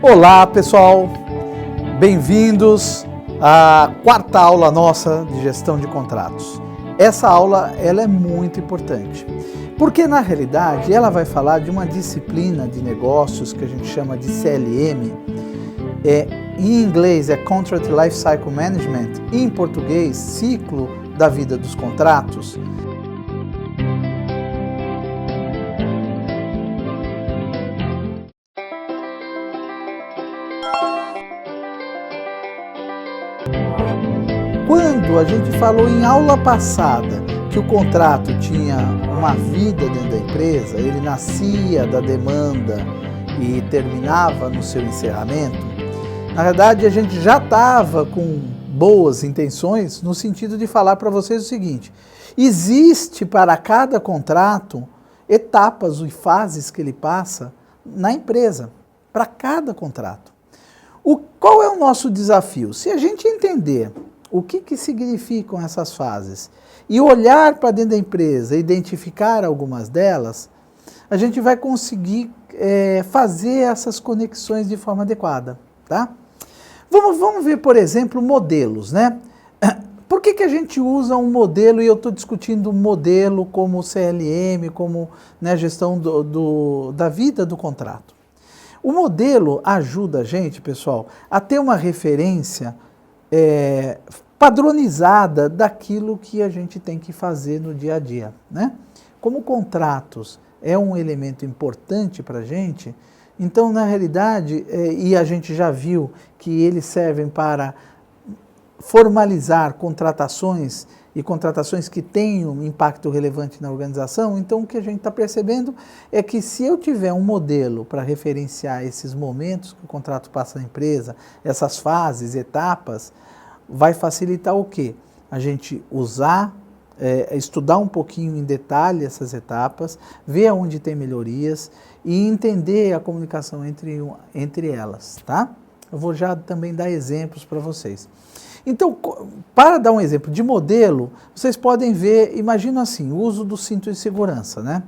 Olá pessoal, bem-vindos à quarta aula nossa de gestão de contratos. Essa aula ela é muito importante, porque na realidade ela vai falar de uma disciplina de negócios que a gente chama de CLM, em inglês é Contract Life Cycle Management, em português, ciclo da vida dos contratos. Quando a gente falou em aula passada que o contrato tinha uma vida dentro da empresa, ele nascia da demanda e terminava no seu encerramento, na verdade a gente já estava com boas intenções no sentido de falar para vocês o seguinte: existe para cada contrato etapas e fases que ele passa na empresa, para cada contrato. Qual é o nosso desafio? Se a gente entender o que significam essas fases e olhar para dentro da empresa, identificar algumas delas, a gente vai conseguir fazer essas conexões de forma adequada, tá? Vamos ver, por exemplo, modelos, né? Por que a gente usa um modelo, e eu estou discutindo um modelo como CLM, como, né, gestão da vida do contrato? O modelo ajuda a gente, pessoal, a ter uma referência padronizada daquilo que a gente tem que fazer no dia a dia, né? Como contratos é um elemento importante para a gente, então na realidade, e a gente já viu que eles servem para formalizar contratações e contratações que têm um impacto relevante na organização, então o que a gente está percebendo é que se eu tiver um modelo para referenciar esses momentos que o contrato passa na empresa, essas fases, etapas, vai facilitar o quê? A gente usar, estudar um pouquinho em detalhe essas etapas, ver onde tem melhorias e entender a comunicação entre elas, tá? Eu vou já também dar exemplos para vocês. Então, para dar um exemplo de modelo, vocês podem ver, imagina assim, o uso do cinto de segurança, né?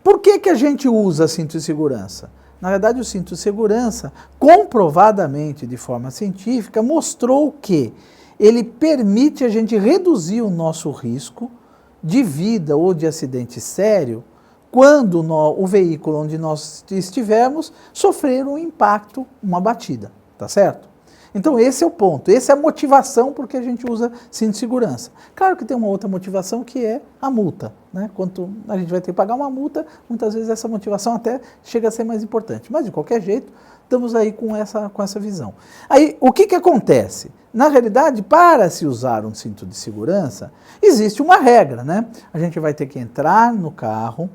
Por que a gente usa cinto de segurança? Na verdade, o cinto de segurança, comprovadamente, de forma científica, mostrou que ele permite a gente reduzir o nosso risco de vida ou de acidente sério quando o veículo onde nós estivermos sofrer um impacto, uma batida, tá certo? Então esse é o ponto, essa é a motivação porque a gente usa cinto de segurança. Claro que tem uma outra motivação que é a multa, né? Quanto a gente vai ter que pagar uma multa, muitas vezes essa motivação até chega a ser mais importante. Mas de qualquer jeito, estamos aí com essa visão. Aí o que acontece? Na realidade, para se usar um cinto de segurança, existe uma regra, né? A gente vai ter que entrar no carro,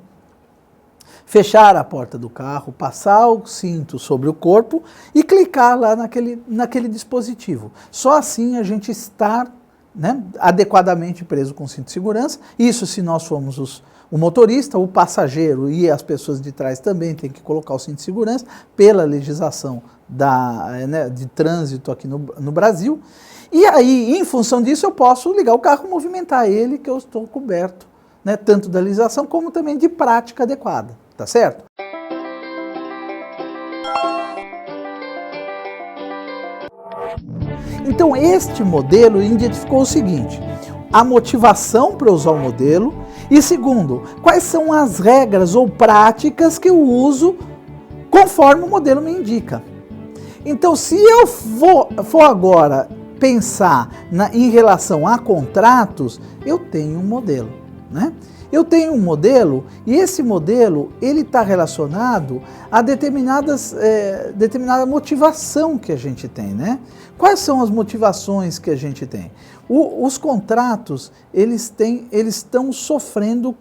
fechar a porta do carro, passar o cinto sobre o corpo e clicar lá naquele dispositivo. Só assim a gente está, né, adequadamente preso com o cinto de segurança. Isso se nós formos o motorista, o passageiro e as pessoas de trás também têm que colocar o cinto de segurança pela legislação de trânsito aqui no Brasil. E aí, em função disso, eu posso ligar o carro, movimentar ele, que eu estou coberto, né, tanto da legislação como também de prática adequada. Tá certo? Então este modelo identificou o seguinte: a motivação para usar o modelo e segundo, quais são as regras ou práticas que eu uso conforme o modelo me indica. Então se eu for agora pensar em relação a contratos, eu tenho um modelo, né? Eu tenho um modelo e esse modelo ele está relacionado a determinada motivação que a gente tem, né? Quais são as motivações que a gente tem? Os contratos eles estão sofrendo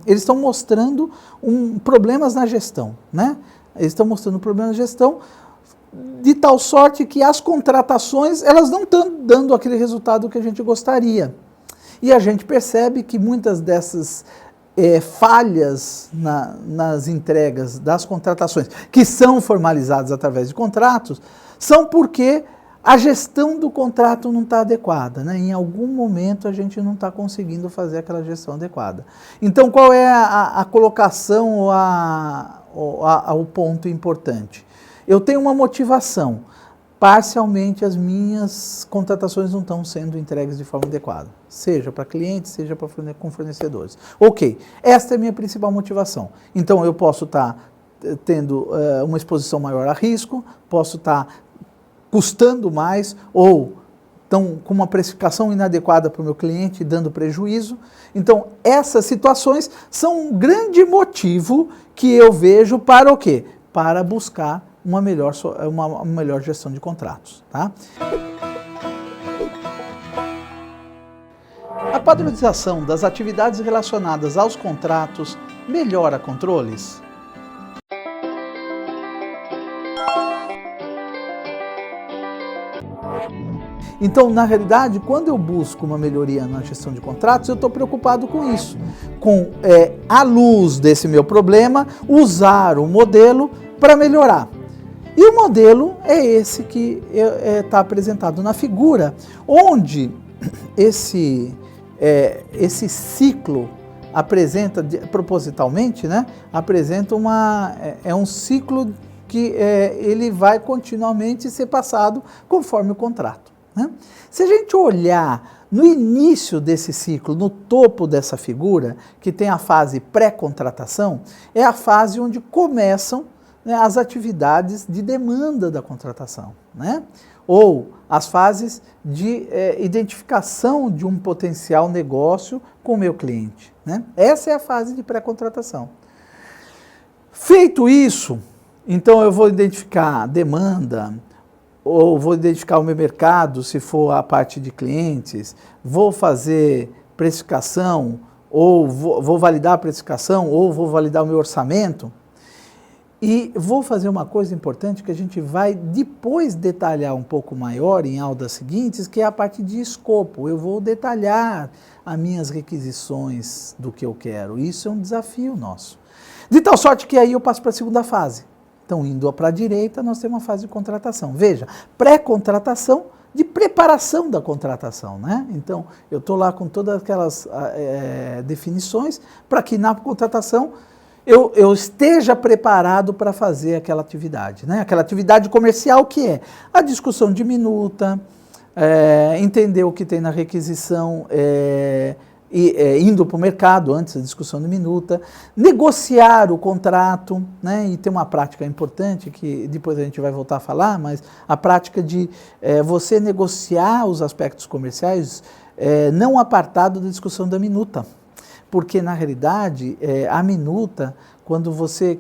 eles estão mostrando problemas na gestão, né? Eles estão mostrando problemas na gestão de tal sorte que as contratações elas não estão dando aquele resultado que a gente gostaria. E a gente percebe que muitas dessas falhas nas entregas das contratações, que são formalizadas através de contratos, são porque a gestão do contrato não está adequada, né? Em algum momento a gente não está conseguindo fazer aquela gestão adequada. Então qual é a colocação ou o ponto importante? eu tenho uma motivação, parcialmente as minhas contratações não estão sendo entregues de forma adequada, seja para clientes, seja com fornecedores. Ok, esta é a minha principal motivação. Então eu posso estar tendo uma exposição maior a risco, posso estar custando mais ou estão com uma precificação inadequada para o meu cliente, dando prejuízo. Então, essas situações são um grande motivo que eu vejo para o quê? Para buscar uma melhor gestão de contratos. Tá? A padronização das atividades relacionadas aos contratos melhora controles? Então, na realidade, quando eu busco uma melhoria na gestão de contratos, eu estou preocupado com isso. Com, à luz desse meu problema, usar o modelo para melhorar. E o modelo é esse que está apresentado na figura, onde esse ciclo apresenta, propositalmente, né, apresenta um ciclo que ele vai continuamente ser passado conforme o contrato. Né? Se a gente olhar no início desse ciclo, no topo dessa figura, que tem a fase pré-contratação, é a fase onde começam, né, as atividades de demanda da contratação, né? Ou as fases de identificação de um potencial negócio com o meu cliente. Né? Essa é a fase de pré-contratação. Feito isso, então eu vou identificar a demanda, ou vou identificar o meu mercado, se for a parte de clientes, vou fazer precificação, ou vou validar a precificação, ou vou validar o meu orçamento. E vou fazer uma coisa importante que a gente vai depois detalhar um pouco maior em aulas seguintes, que é a parte de escopo. Eu vou detalhar as minhas requisições do que eu quero. Isso é um desafio nosso. De tal sorte que aí eu passo para a segunda fase. Então, indo para a direita, nós temos uma fase de contratação. Veja, pré-contratação, de preparação da contratação, né? Então, eu estou lá com todas aquelas definições para que na contratação eu esteja preparado para fazer aquela atividade, né? Aquela atividade comercial que é a discussão de minuta, entender o que tem na requisição, indo para o mercado antes da discussão de minuta, negociar o contrato, né? E tem uma prática importante que depois a gente vai voltar a falar, mas a prática de você negociar os aspectos comerciais não apartado da discussão da minuta. Porque, na realidade, a minuta,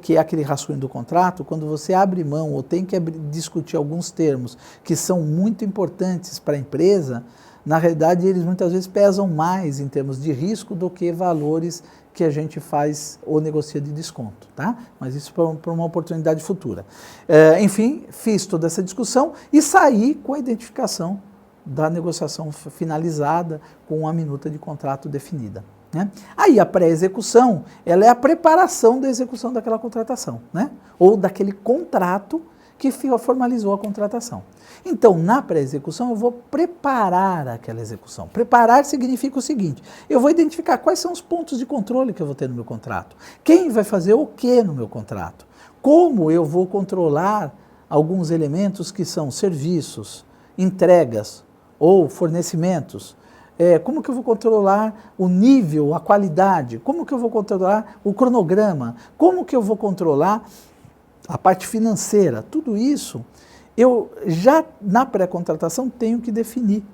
que é aquele rascunho do contrato, quando você abre mão ou tem que discutir alguns termos que são muito importantes para a empresa, na realidade, eles muitas vezes pesam mais em termos de risco do que valores que a gente faz ou negocia de desconto, tá? Mas isso para uma oportunidade futura. Enfim, fiz toda essa discussão e saí com a identificação da negociação finalizada com a minuta de contrato definida. Né? Aí a pré-execução, ela é a preparação da execução daquela contratação, né? Ou daquele contrato que formalizou a contratação. Então, na pré-execução, eu vou preparar aquela execução. Preparar significa o seguinte: eu vou identificar quais são os pontos de controle que eu vou ter no meu contrato, quem vai fazer o que no meu contrato, como eu vou controlar alguns elementos que são serviços, entregas ou fornecimentos. Como que eu vou controlar o nível, a qualidade? Como que eu vou controlar o cronograma? Como que eu vou controlar a parte financeira? Tudo isso eu já na pré-contratação tenho que definir,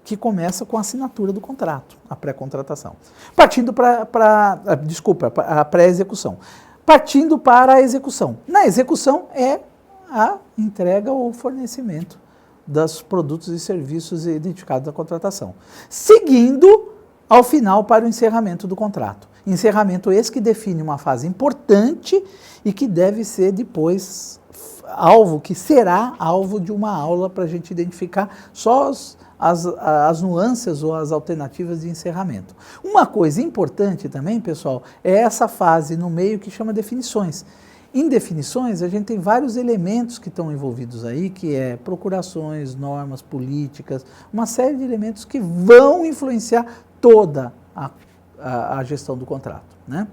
que começa com a assinatura do contrato, a pré-contratação. Partindo a pré-execução. Partindo para a execução. Na execução é a entrega ou fornecimento dos produtos e serviços identificados na contratação. Seguindo ao final para o encerramento do contrato. Encerramento esse que define uma fase importante e que deve ser depois que será alvo de uma aula para a gente identificar só as nuances ou as alternativas de encerramento. Uma coisa importante também, pessoal, é essa fase no meio que chama definições. Em definições, a gente tem vários elementos que estão envolvidos aí, que é procurações, normas, políticas, uma série de elementos que vão influenciar toda a gestão do contrato, né?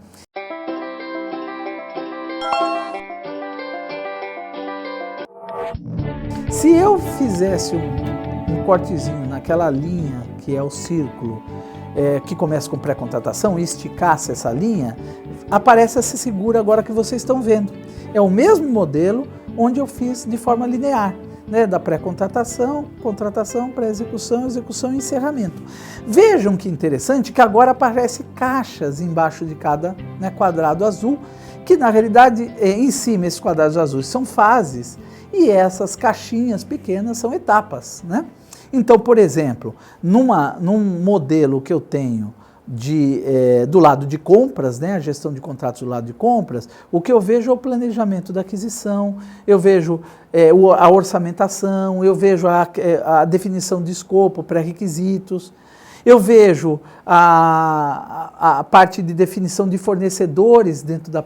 Se eu fizesse um cortezinho naquela linha que é o círculo, que começa com pré-contratação, e esticasse essa linha, aparece essa figura agora que vocês estão vendo. É o mesmo modelo onde eu fiz de forma linear, né, da pré-contratação, contratação, pré-execução, execução e encerramento. Vejam que interessante que agora aparecem caixas embaixo de cada, né, quadrado azul, que na realidade, em cima, esses quadrados azuis são fases, e essas caixinhas pequenas são etapas, né? Então, por exemplo, num modelo que eu tenho do lado de compras, né, a gestão de contratos do lado de compras, o que eu vejo é o planejamento da aquisição, eu vejo a orçamentação, eu vejo a definição de escopo, pré-requisitos, eu vejo a parte de definição de fornecedores dentro da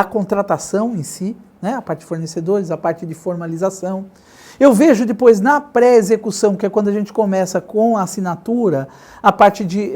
contratação em si, né, a parte de fornecedores, a parte de formalização. Eu vejo depois na pré-execução, que é quando a gente começa com a assinatura, a parte de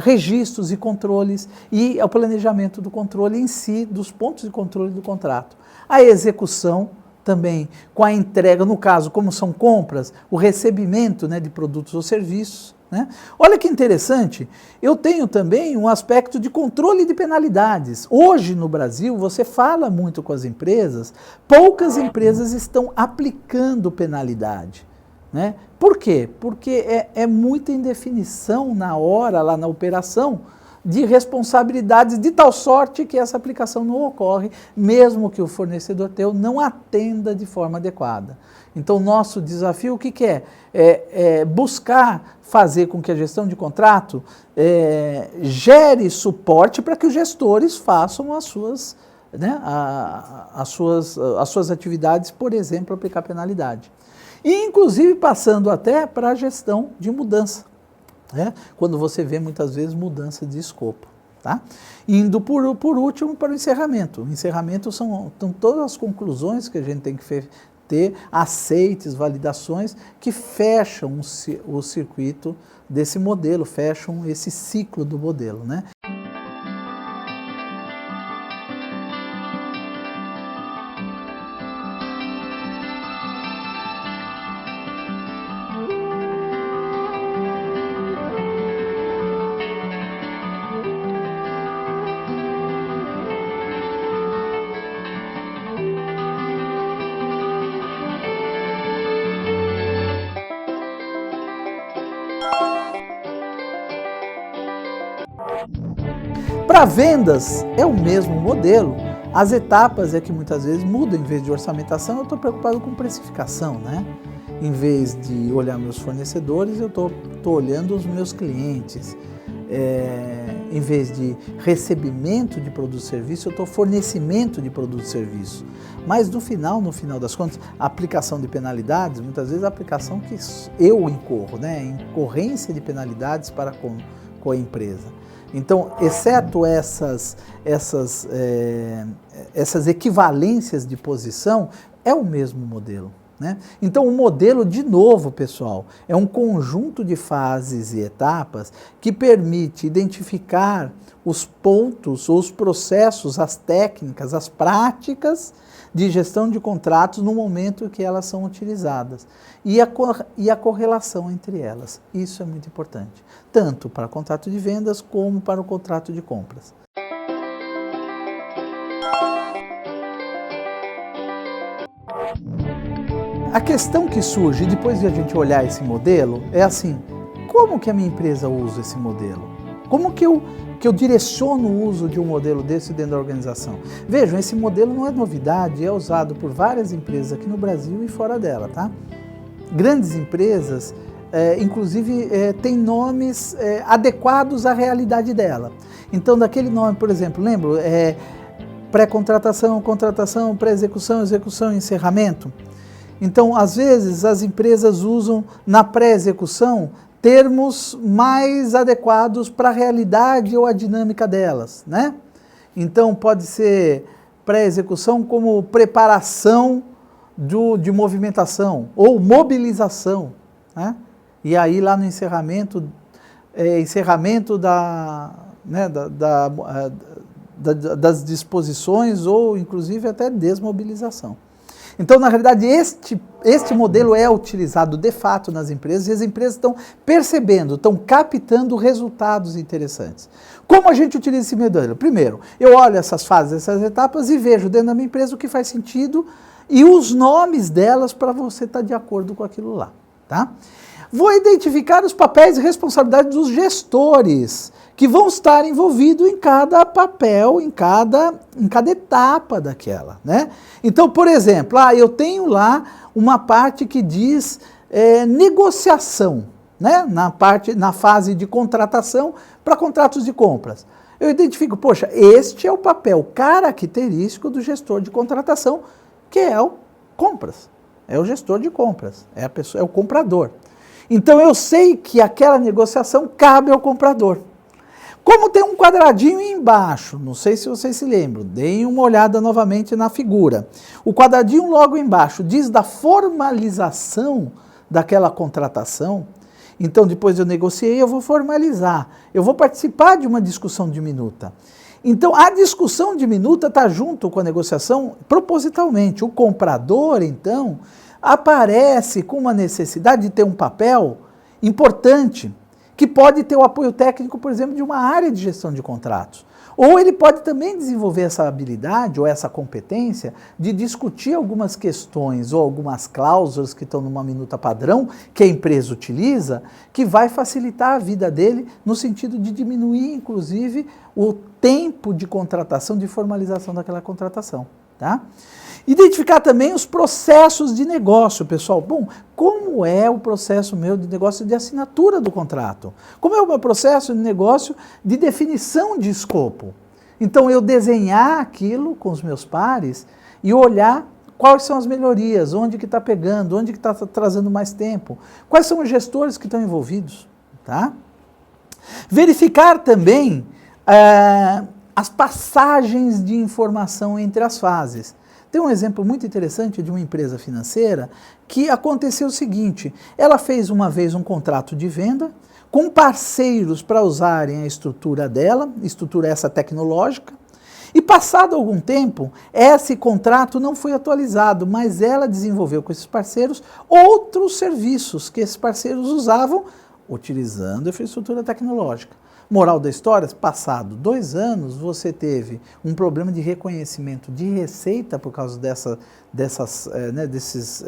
registros e controles e o planejamento do controle em si, dos pontos de controle do contrato. A execução também com a entrega, no caso, como são compras, o recebimento, né, de produtos ou serviços, né? Olha que interessante, eu tenho também um aspecto de controle de penalidades. Hoje no Brasil, você fala muito com as empresas, poucas empresas estão aplicando penalidade, né? Por quê? Porque é muita indefinição na hora, lá na operação, de responsabilidades de tal sorte que essa aplicação não ocorre, mesmo que o fornecedor teu não atenda de forma adequada. Então, nosso desafio, o que é? É buscar fazer com que a gestão de contrato gere suporte para que os gestores façam as suas, né, as suas atividades, por exemplo, aplicar penalidade. E, inclusive, passando até para a gestão de mudança. Quando você vê muitas vezes mudança de escopo. Tá? Indo por último para o encerramento. O encerramento são todas as conclusões que a gente tem que ter, aceites, validações, que fecham o circuito desse modelo, fecham esse ciclo do modelo, né? Para vendas é o mesmo modelo, as etapas é que muitas vezes mudam, em vez de orçamentação eu estou preocupado com precificação, né? Em vez de olhar meus fornecedores eu estou olhando os meus clientes, em vez de recebimento de produto e serviço eu estou fornecimento de produto e serviço. Mas no final das contas, a aplicação de penalidades, muitas vezes a aplicação que eu incorro, né? Incorrência de penalidades para com a empresa. Então, exceto essas equivalências de posição, é o mesmo modelo, né? Então, o modelo, de novo, pessoal, é um conjunto de fases e etapas que permite identificar os pontos, os processos, as técnicas, as práticas de gestão de contratos no momento que elas são utilizadas e a correlação entre elas. Isso é muito importante, tanto para o contrato de vendas como para o contrato de compras. A questão que surge depois de a gente olhar esse modelo é assim: como que a minha empresa usa esse modelo? Como que eu direciono o uso de um modelo desse dentro da organização? Vejam, esse modelo não é novidade, é usado por várias empresas aqui no Brasil e fora dela, tá? Grandes empresas, inclusive, têm nomes adequados à realidade dela. Então, daquele nome, por exemplo, lembro? Pré-contratação, contratação, pré-execução, execução e encerramento. Então, às vezes, as empresas usam na pré-execução termos mais adequados para a realidade ou a dinâmica delas, né? Então, pode ser pré-execução como preparação de movimentação ou mobilização, né? E aí, lá no encerramento, encerramento das disposições ou, inclusive, até desmobilização. Então, na realidade, este modelo é utilizado de fato nas empresas e as empresas estão percebendo, estão captando resultados interessantes. Como a gente utiliza esse modelo? Primeiro, eu olho essas fases, essas etapas e vejo dentro da minha empresa o que faz sentido e os nomes delas para você estar de acordo com aquilo lá. Tá? Vou identificar os papéis e responsabilidades dos gestores que vão estar envolvidos em cada papel, em cada etapa daquela, né? Então, por exemplo, eu tenho lá uma parte que diz negociação, né? Na fase de contratação para contratos de compras. Eu identifico, poxa, este é o papel característico do gestor de contratação, que é o compras, é o gestor de compras, é a pessoa, é o comprador. Então eu sei que aquela negociação cabe ao comprador. Como tem um quadradinho embaixo, não sei se vocês se lembram, deem uma olhada novamente na figura. O quadradinho logo embaixo diz da formalização daquela contratação. Então, depois eu negociei, eu vou formalizar. Eu vou participar de uma discussão diminuta. Então, a discussão diminuta está junto com a negociação propositalmente. O comprador, então, aparece com uma necessidade de ter um papel importante, que pode ter o apoio técnico, por exemplo, de uma área de gestão de contratos. Ou ele pode também desenvolver essa habilidade ou essa competência de discutir algumas questões ou algumas cláusulas que estão numa minuta padrão que a empresa utiliza, que vai facilitar a vida dele no sentido de diminuir, inclusive, o tempo de contratação, de formalização daquela contratação. Tá? Identificar também os processos de negócio, pessoal. Bom, como é o processo meu de negócio de assinatura do contrato? Como é o meu processo de negócio de definição de escopo? Então, eu desenhar aquilo com os meus pares e olhar quais são as melhorias, onde que está pegando, onde que está trazendo mais tempo, quais são os gestores que estão envolvidos. Tá? Verificar também as passagens de informação entre as fases. Tem um exemplo muito interessante de uma empresa financeira que aconteceu o seguinte: ela fez uma vez um contrato de venda com parceiros para usarem a estrutura dela, estrutura essa tecnológica, e passado algum tempo, esse contrato não foi atualizado, mas ela desenvolveu com esses parceiros outros serviços que esses parceiros usavam utilizando a infraestrutura tecnológica. Moral da história, passado 2 anos, você teve um problema de reconhecimento de receita por causa desses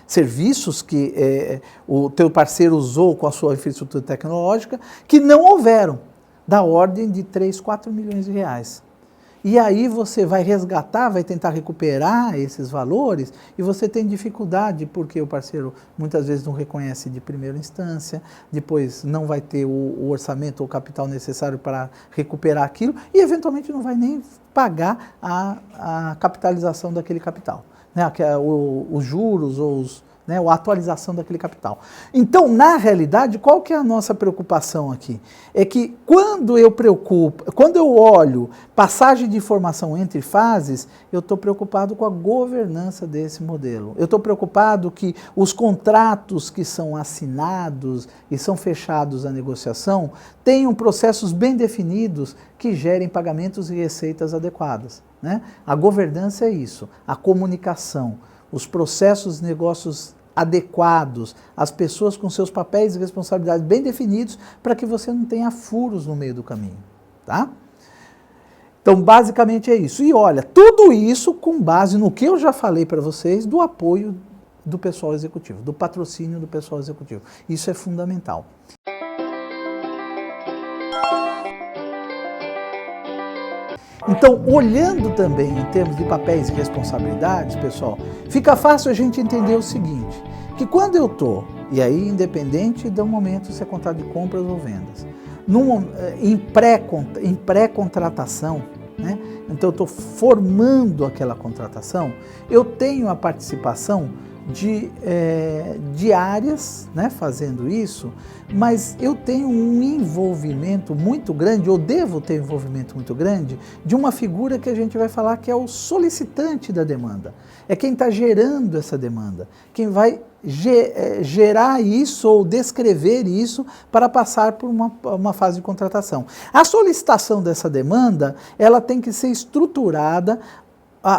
serviços que o teu parceiro usou com a sua infraestrutura tecnológica, que não houveram, da ordem de 3, 4 milhões de reais. E aí você vai resgatar, vai tentar recuperar esses valores e você tem dificuldade porque o parceiro muitas vezes não reconhece de primeira instância, depois não vai ter o orçamento ou o capital necessário para recuperar aquilo e eventualmente não vai nem pagar a capitalização daquele capital, né? Os juros ou a atualização daquele capital. Então, na realidade, qual que é a nossa preocupação aqui? É que quando eu olho passagem de informação entre fases, eu estou preocupado com a governança desse modelo. Eu estou preocupado que os contratos que são assinados e são fechados à negociação tenham processos bem definidos que gerem pagamentos e receitas adequadas, né? A governança é isso, a comunicação, os processos de negócios adequados, as pessoas com seus papéis e responsabilidades bem definidos para que você não tenha furos no meio do caminho, tá? Então, basicamente é isso. E olha, tudo isso com base no que eu já falei para vocês do apoio do pessoal executivo, do patrocínio do pessoal executivo. Isso é fundamental. Então, olhando também em termos de papéis e responsabilidades, pessoal, fica fácil a gente entender o seguinte, que quando eu estou, e aí independente do momento se é contrato de compras ou vendas, em pré-contratação, né? Então eu estou formando aquela contratação, eu tenho a participação de áreas, né, fazendo isso, mas eu tenho um envolvimento muito grande, ou devo ter um envolvimento muito grande, de uma figura que a gente vai falar que é o solicitante da demanda. É quem está gerando essa demanda, quem vai gerar isso ou descrever isso para passar por uma fase de contratação. A solicitação dessa demanda, ela tem que ser estruturada,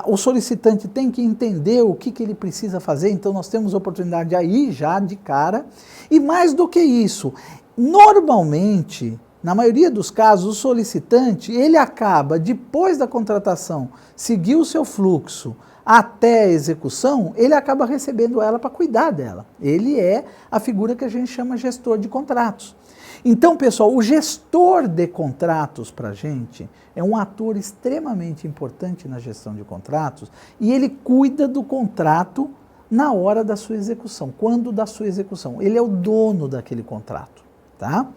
o solicitante tem que entender o que ele precisa fazer, então nós temos oportunidade aí já de cara, e mais do que isso, normalmente, na maioria dos casos, o solicitante, ele acaba, depois da contratação, seguir o seu fluxo, até a execução, ele acaba recebendo ela para cuidar dela. Ele é a figura que a gente chama gestor de contratos. Então, pessoal, o gestor de contratos para a gente é um ator extremamente importante na gestão de contratos e ele cuida do contrato na hora da sua execução, quando da sua execução. Ele é o dono daquele contrato, tá?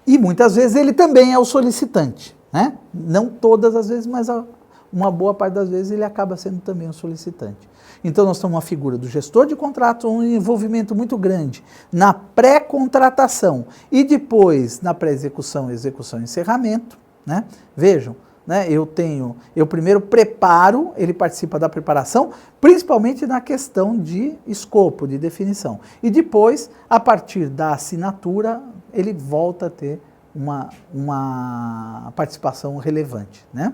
E muitas vezes ele também é o solicitante, né? Não todas as vezes, mas uma boa parte das vezes ele acaba sendo também um solicitante. Então nós temos uma figura do gestor de contratos, um envolvimento muito grande na pré-contratação e depois na pré-execução, execução e encerramento, né? Vejam, né? Eu primeiro preparo, ele participa da preparação, principalmente na questão de escopo, de definição. E depois, a partir da assinatura, ele volta a ter uma participação relevante, né?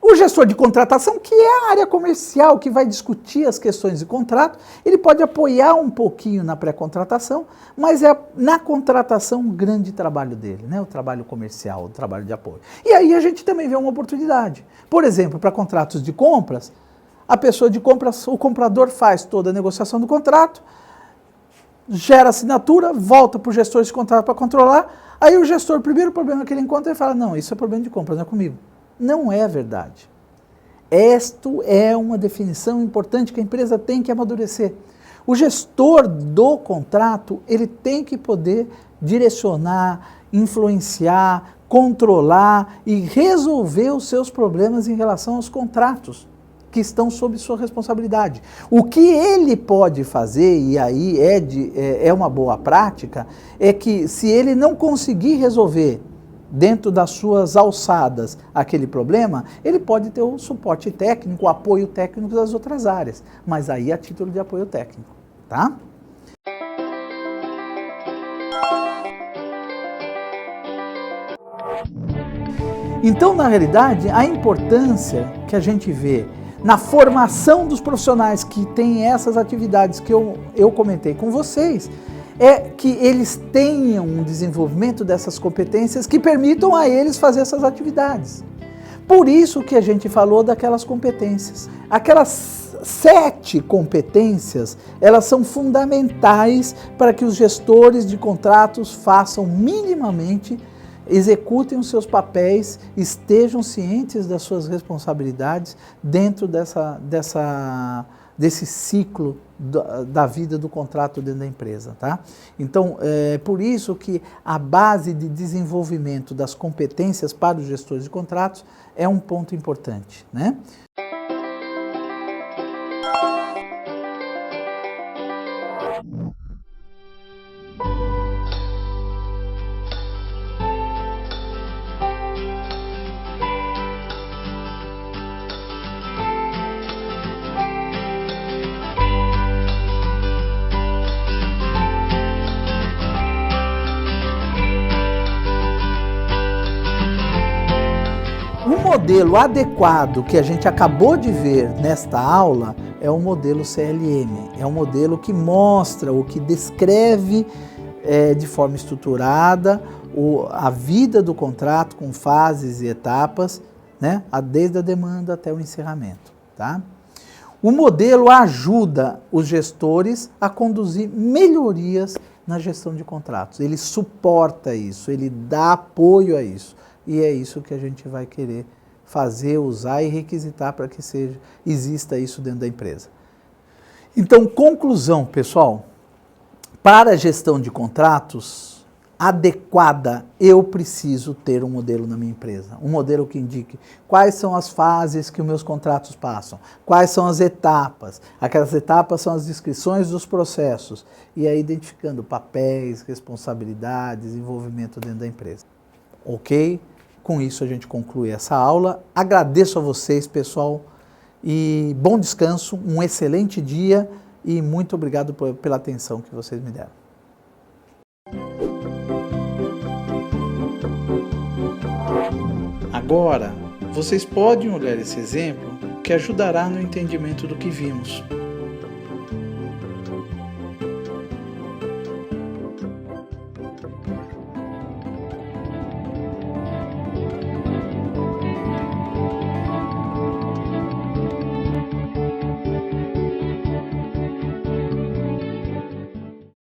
O gestor de contratação, que é a área comercial, que vai discutir as questões de contrato, ele pode apoiar um pouquinho na pré-contratação, mas é na contratação um grande trabalho dele, né? O trabalho comercial, o trabalho de apoio. E aí a gente também vê uma oportunidade. Por exemplo, para contratos de compras, a pessoa de compras, o comprador faz toda a negociação do contrato, gera assinatura, volta para o gestor de contrato para controlar, aí o gestor, o primeiro problema que ele encontra, ele fala, não, isso é problema de compras, não é comigo. Não é verdade. Esta é uma definição importante que a empresa tem que amadurecer. O gestor do contrato, ele tem que poder direcionar, influenciar, controlar e resolver os seus problemas em relação aos contratos que estão sob sua responsabilidade. O que ele pode fazer, e aí é uma boa prática, é que se ele não conseguir resolver dentro das suas alçadas aquele problema, ele pode ter o suporte técnico, o apoio técnico das outras áreas, mas aí a título de apoio técnico, tá? Então, na realidade, a importância que a gente vê na formação dos profissionais que têm essas atividades que eu comentei com vocês, é que eles tenham um desenvolvimento dessas competências que permitam a eles fazer essas atividades. Por isso que a gente falou daquelas competências. Aquelas 7 competências, elas são fundamentais para que os gestores de contratos façam minimamente, executem os seus papéis, estejam cientes das suas responsabilidades dentro desse ciclo da vida do contrato dentro da empresa, tá? Então, é por isso que a base de desenvolvimento das competências para os gestores de contratos é um ponto importante, né? O modelo adequado que a gente acabou de ver nesta aula é o modelo CLM. É um modelo que mostra, ou que descreve de forma estruturada a vida do contrato com fases e etapas, né? Desde a demanda até o encerramento, tá? O modelo ajuda os gestores a conduzir melhorias na gestão de contratos. Ele suporta isso, ele dá apoio a isso. E é isso que a gente vai querer fazer, usar e requisitar para que exista isso dentro da empresa. Então, conclusão, pessoal, para a gestão de contratos adequada, eu preciso ter um modelo na minha empresa. Um modelo que indique quais são as fases que os meus contratos passam, quais são as etapas. Aquelas etapas são as descrições dos processos. E aí identificando papéis, responsabilidades, envolvimento dentro da empresa. Ok? Com isso a gente conclui essa aula. Agradeço a vocês, pessoal, e bom descanso, um excelente dia e muito obrigado pela atenção que vocês me deram. Agora, vocês podem olhar esse exemplo que ajudará no entendimento do que vimos.